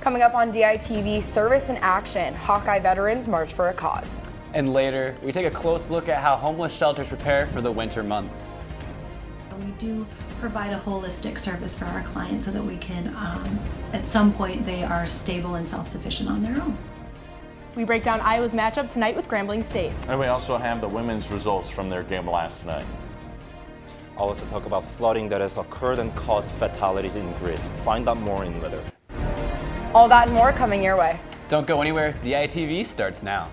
Coming up on DITV, Service in Action, Hawkeye veterans march for a cause. And later, we take a close look at how homeless shelters prepare for the winter months. We do provide a holistic service for our clients so that we can, at some point, they are stable and self-sufficient on their own. We break down Iowa's matchup tonight with Grambling State. And we also have the women's results from their game last night. I'll also talk about flooding that has occurred and caused fatalities in Greece. Find out more in weather. All that and more coming your way. Don't go anywhere, DITV starts now.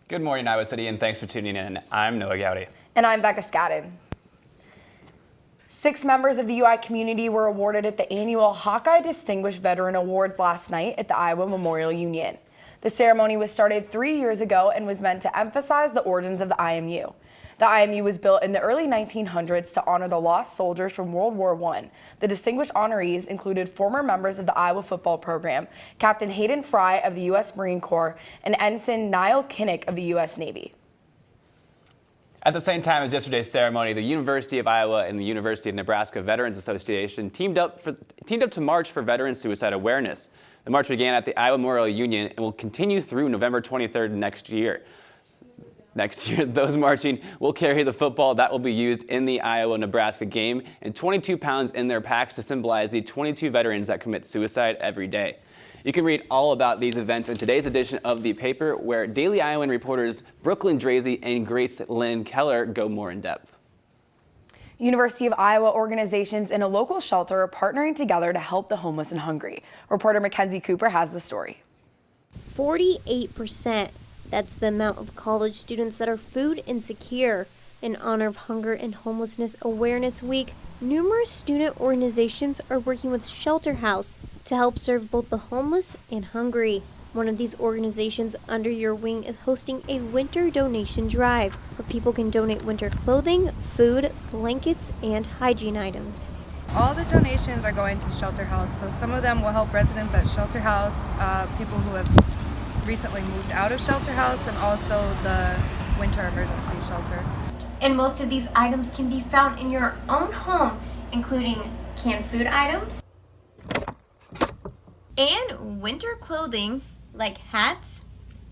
Good morning, Iowa City, and thanks for tuning in. I'm Noah Gowdy. And I'm Becca Scadden. 6 members of the UI community were awarded at the annual Hawkeye Distinguished Veteran Awards last night at the Iowa Memorial Union. The ceremony was started 3 years ago and was meant to emphasize the origins of the IMU. The IMU was built in the early 1900s to honor the lost soldiers from World War I. The distinguished honorees included former members of the Iowa football program, Captain Hayden Fry of the U.S. Marine Corps, and Ensign Niall Kinnick of the U.S. Navy. At the same time as yesterday's ceremony, the University of Iowa and the University of Nebraska Veterans Association teamed up to march for veteran suicide awareness. The march began at the Iowa Memorial Union and will continue through November 23rd next year. Next year, those marching will carry the football that will be used in the Iowa-Nebraska game and 22 pounds in their packs to symbolize the 22 veterans that commit suicide every day. You can read all about these events in today's edition of the paper, where Daily Iowan reporters Brooklyn Drazy and Grace Lynn Keller go more in depth. University of Iowa organizations in a local shelter are partnering together to help the homeless and hungry. Reporter Mackenzie Cooper has the story. 48%. That's the amount of college students that are food insecure. In honor of Hunger and Homelessness Awareness Week, numerous student organizations are working with Shelter House to help serve both the homeless and hungry. One of these organizations under your wing is hosting a winter donation drive where people can donate winter clothing, food, blankets, and hygiene items. All the donations are going to Shelter House, so some of them will help residents at Shelter House, people who have recently moved out of Shelter House, and also the winter emergency shelter. And most of these items can be found in your own home, including canned food items and winter clothing like hats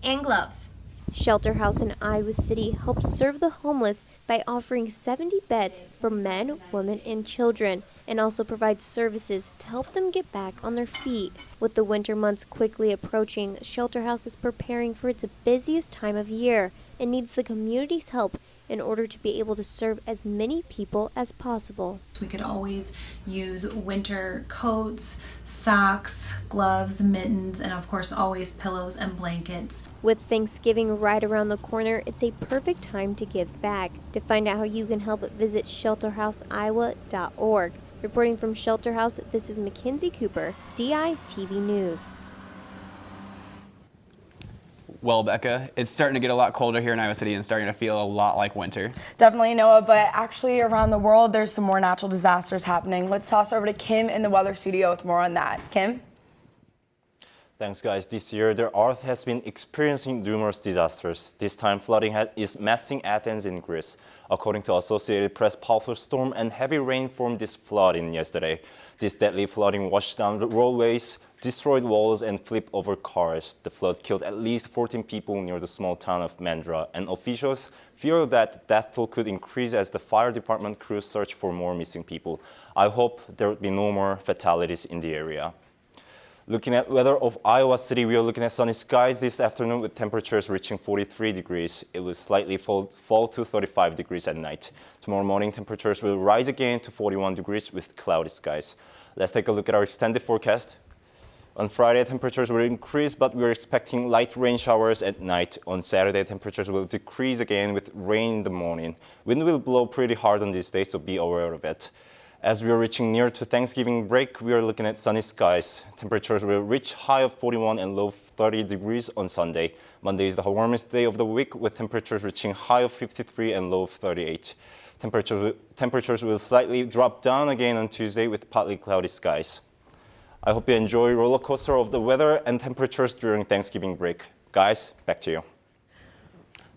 and gloves. Shelter House in Iowa City helps serve the homeless by offering 70 beds for men, women, and children, and also provides services to help them get back on their feet. With the winter months quickly approaching, Shelter House is preparing for its busiest time of year and needs the community's help in order to be able to serve as many people as possible. We could always use winter coats, socks, gloves, mittens, and of course always pillows and blankets. With Thanksgiving right around the corner, it's a perfect time to give back. To find out how you can help, visit shelterhouseiowa.org. Reporting from Shelter House, this is Mackenzie Cooper, DITV News. Well, Becca, it's starting to get a lot colder here in Iowa City and starting to feel a lot like winter. Definitely, Noah, but actually around the world, there's some more natural disasters happening. Let's toss over to Kim in the weather studio with more on that. Kim? Thanks, guys. This year, the Earth has been experiencing numerous disasters. This time, flooding is messing Athens in Greece. According to Associated Press, powerful storm and heavy rain formed this flooding yesterday. This deadly flooding washed down the roadways, destroyed walls, and flipped over cars. The flood killed at least 14 people near the small town of Mandra, and officials fear that the death toll could increase as the fire department crews search for more missing people. I hope there will be no more fatalities in the area. Looking at weather of Iowa City, we are looking at sunny skies this afternoon with temperatures reaching 43 degrees. It will slightly fall to 35 degrees at night. Tomorrow morning, temperatures will rise again to 41 degrees with cloudy skies. Let's take a look at our extended forecast. On Friday, temperatures will increase, but we're expecting light rain showers at night. On Saturday, temperatures will decrease again with rain in the morning. Wind will blow pretty hard on this day, so be aware of it. As we are reaching near to Thanksgiving break, we are looking at sunny skies. Temperatures will reach high of 41 and low 30 degrees on Sunday. Monday is the warmest day of the week, with temperatures reaching high of 53 and low of 38. Temperatures will slightly drop down again on Tuesday with partly cloudy skies. I hope you enjoy roller coaster of the weather and temperatures during Thanksgiving break. Guys, back to you.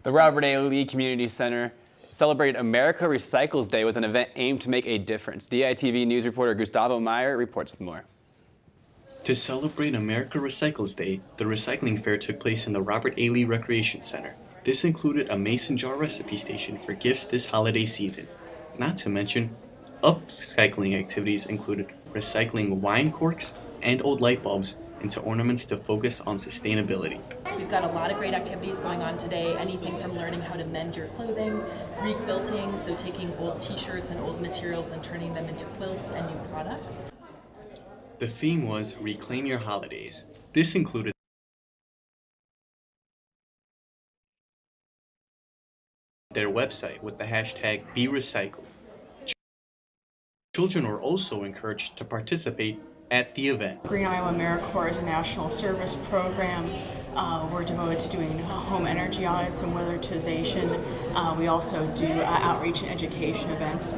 The Robert A. Lee Community Center celebrated America Recycles Day with an event aimed to make a difference. DITV News reporter Gustavo Meyer reports with more. To celebrate America Recycles Day, the recycling fair took place in the Robert A. Lee Recreation Center. This included a mason jar recipe station for gifts this holiday season. Not to mention, upcycling activities included recycling wine corks and old light bulbs into ornaments to focus on sustainability. We've got a lot of great activities going on today, anything from learning how to mend your clothing, requilting, so taking old t-shirts and old materials and turning them into quilts and new products. The theme was Reclaim Your Holidays. This included their website with the hashtag #BeRecycled. Children were also encouraged to participate at the event. Green Iowa AmeriCorps is a national service program. We're devoted to doing home energy audits and weatherization. We also do outreach and education events.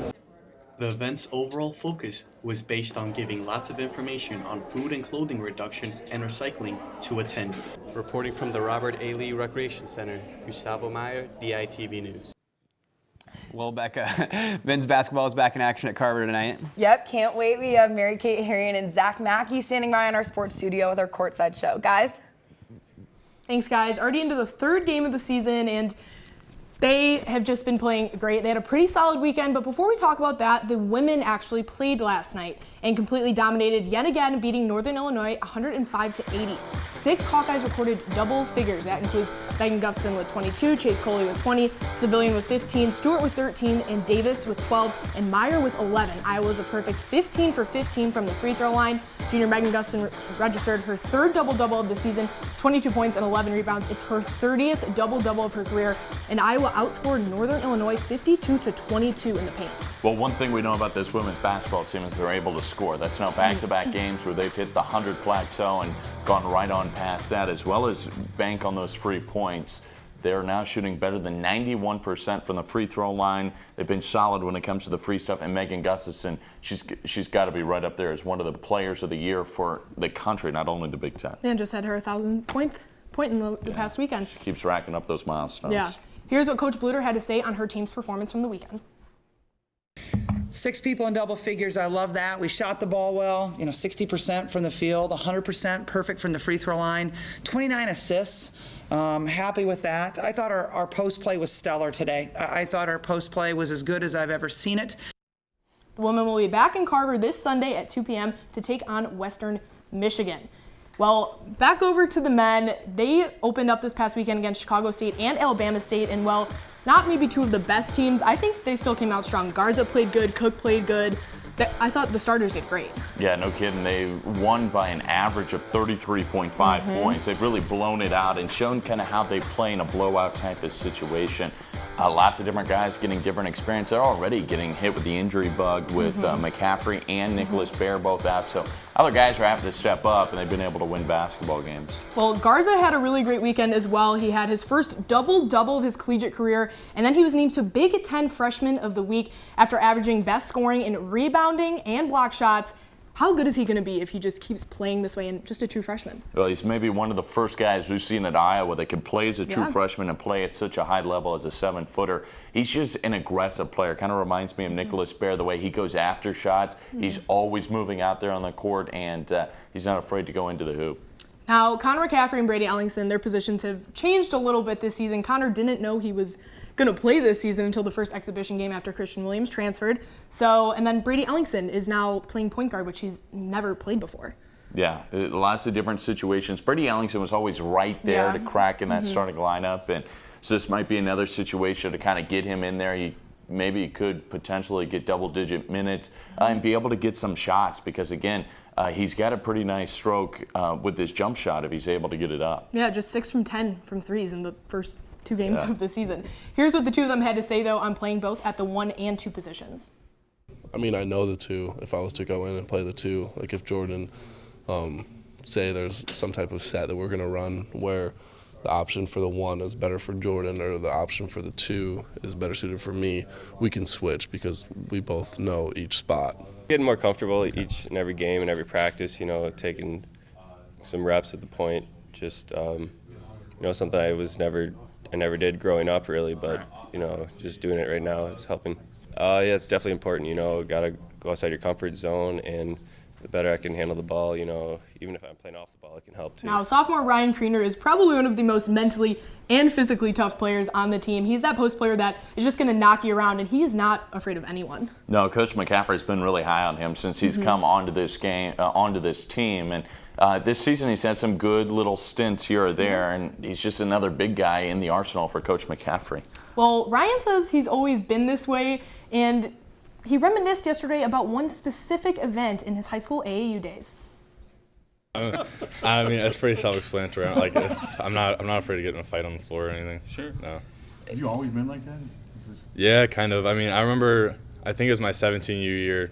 The event's overall focus was based on giving lots of information on food and clothing reduction and recycling to attendees. Reporting from the Robert A. Lee Recreation Center, Gustavo Meyer, DITV News. Well, Becca, men's basketball is back in action at Carver tonight. Yep, can't wait. We have Mary Kate Harrion and Zach Mackey standing by in our sports studio with our courtside show. Guys? Thanks, guys. Already into the third game of the season, and they have just been playing great. They had a pretty solid weekend, but before we talk about that, the women actually played last night and completely dominated yet again, beating Northern Illinois 105-80. 6 Hawkeyes recorded double figures. That includes Megan Gustafson with 22, Chase Coley with 20, Civilian with 15, Stewart with 13, and Davis with 12, and Meyer with 11. Iowa was a perfect 15 for 15 from the free throw line. Junior Megan Gustafson registered her third double-double of the season, 22 points and 11 rebounds. It's her 30th double-double of her career, and Iowa outscored Northern Illinois 52-22 in the paint. Well, one thing we know about this women's basketball team is they're able to score. That's now back-to-back games where they've hit the 100 plateau and gone right on past that, as well as bank on those free points. They're now shooting better than 91% from the free throw line. They've been solid when it comes to the free stuff. And Megan Gustafson, she's got to be right up there as one of the players of the year for the country, not only the Big Ten. And just had her 1,000th point in the past weekend. She keeps racking up those milestones. Yeah. Here's what Coach Bluter had to say on her team's performance from the weekend. 6 people in double figures, I love that. We shot the ball well, 60% from the field, 100% perfect from the free throw line, 29 assists. Happy with that. I thought our post play was stellar today. I thought our post play was as good as I've ever seen it. The women will be back in Carver this Sunday at 2 p.m. to take on Western Michigan. Well, back over to the men. They opened up this past weekend against Chicago State and Alabama State, and well, not maybe two of the best teams. I think they still came out strong. Garza played good, Cook played good. I thought the starters did great. Yeah, no kidding. They won by an average of 33.5 points. They've really blown it out and shown kind of how they play in a blowout type of situation. Lots of different guys getting different experience. They're already getting hit with the injury bug with McCaffrey and Nicholas Baer both out. So other guys are having to step up, and they've been able to win basketball games. Well, Garza had a really great weekend as well. He had his first double-double of his collegiate career, and then he was named to Big Ten Freshman of the Week after averaging best scoring in rebounding and block shots. How good is he going to be if he just keeps playing this way and just a true freshman? Well, he's maybe one of the first guys we've seen at Iowa that can play as a true freshman and play at such a high level as a 7-footer. He's just an aggressive player. Kind of reminds me of Nicholas Baer, the way he goes after shots. He's always moving out there on the court, and he's not afraid to go into the hoop. Now, Connor McCaffrey and Brady Ellingson, their positions have changed a little bit this season. Connor didn't know he was going to play this season until the first exhibition game after Christian Williams transferred. And then Brady Ellingson is now playing point guard, which he's never played before. Yeah, lots of different situations. Brady Ellingson was always right there to crack in that starting lineup, and so this might be another situation to kind of get him in there. He maybe could potentially get double-digit minutes and be able to get some shots because, again, he's got a pretty nice stroke with his jump shot if he's able to get it up. Yeah, just 6 from 10 from threes in the first 2 games of the season. Here's what the two of them had to say, though, on playing both at the 1 and 2 positions. I mean, I know the two. If I was to go in and play the two, like if Jordan, say there's some type of set that we're going to run where the option for the one is better for Jordan or the option for the two is better suited for me, we can switch because we both know each spot. Getting more comfortable each and every game and every practice, taking some reps at the point, just, something I never did growing up really, but, just doing it right now is helping. Yeah, it's definitely important, got to go outside your comfort zone, and the better I can handle the ball, even if I'm playing off the ball, it can help too. Now, sophomore Ryan Kriener is probably one of the most mentally and physically tough players on the team. He's that post player that is just going to knock you around, and he is not afraid of anyone. No, Coach McCaffrey's been really high on him since he's come onto this game, onto this team, and this season he's had some good little stints here or there, and he's just another big guy in the arsenal for Coach McCaffrey. Well, Ryan says he's always been this way, and he reminisced yesterday about one specific event in his high school AAU days. I mean, it's pretty self-explanatory. Like, I'm not afraid to get in a fight on the floor or anything. Sure. No. Have you always been like that? Yeah, kind of. I mean, I remember, I think it was my 17U year.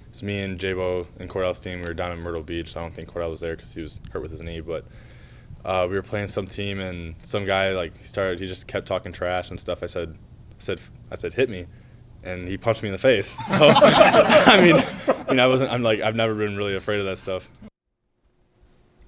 It's me and J-Bo and Cordell's team. We were down in Myrtle Beach. I don't think Cordell was there because he was hurt with his knee, but we were playing some team, and some guy, he just kept talking trash and stuff. I said, hit me. And he punched me in the face. So, I mean, I've never been really afraid of that stuff.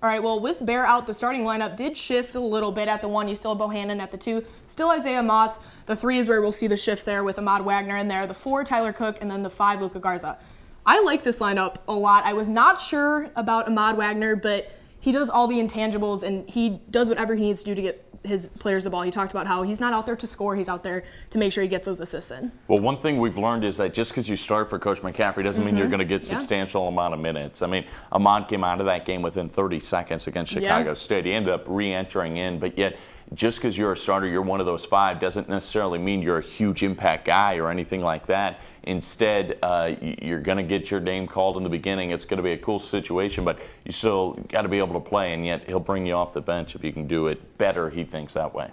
All right, well, with Bear out, the starting lineup did shift a little bit. At the 1, you still have Bohannon. At the 2, still Isaiah Moss. The 3 is where we'll see the shift there with Ahmad Wagner in there. The 4, Tyler Cook, and then the 5, Luka Garza. I like this lineup a lot. I was not sure about Ahmad Wagner, but he does all the intangibles, and he does whatever he needs to do to get his players the ball. He talked about how he's not out there to score, he's out there to make sure he gets those assists in. Well, one thing we've learned is that just because you start for Coach McCaffrey doesn't mean you're going to get substantial amount of minutes. I mean, Ahmad came out of that game within 30 seconds against Chicago State. He ended up re-entering in, but yet just because you're a starter, you're one of those 5, doesn't necessarily mean you're a huge impact guy or anything like that. Instead, you're going to get your name called in the beginning. It's going to be a cool situation, but you still got to be able to play, and yet he'll bring you off the bench if you can do it better. He thinks that way.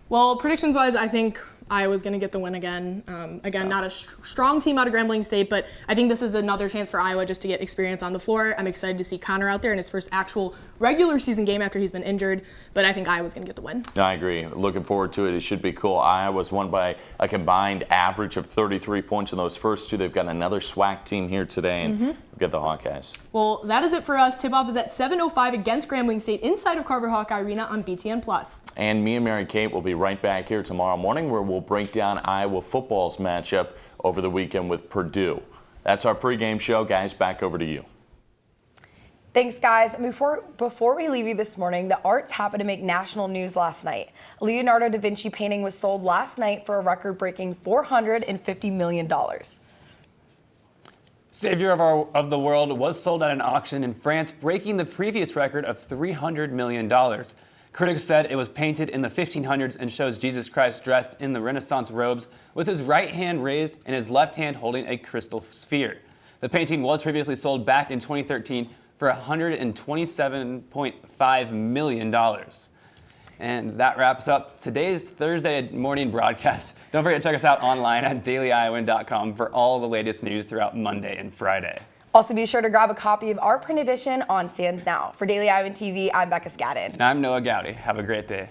Well, predictions-wise, I think Iowa's going to get the win again. Not a strong team out of Grambling State, but I think this is another chance for Iowa just to get experience on the floor. I'm excited to see Connor out there in his first actual regular season game after he's been injured, but I think Iowa's going to get the win. I agree. Looking forward to it. It should be cool. Iowa's won by a combined average of 33 points in those first 2. They've got another SWAC team here today, and we've got the Hawkeyes. Well, that is it for us. Tip-off is at 7:05 against Grambling State inside of Carver Hawkeye Arena on BTN+. And me and Mary Kate will be right back here tomorrow morning where we'll break down Iowa football's matchup over the weekend with Purdue. That's our pregame show. Guys, back over to you. Thanks, guys. Before we leave you this morning, the arts happened to make national news last night. A Leonardo da Vinci painting was sold last night for a record-breaking $450 million. Savior of the World was sold at an auction in France, breaking the previous record of $300 million. Critics said it was painted in the 1500s and shows Jesus Christ dressed in the Renaissance robes with his right hand raised and his left hand holding a crystal sphere. The painting was previously sold back in 2013 for $127.5 million. And that wraps up today's Thursday morning broadcast. Don't forget to check us out online at dailyiowan.com for all the latest news throughout Monday and Friday. Also, be sure to grab a copy of our print edition on stands now. For Daily Iowan TV, I'm Becca Scadden. And I'm Noah Gowdy. Have a great day.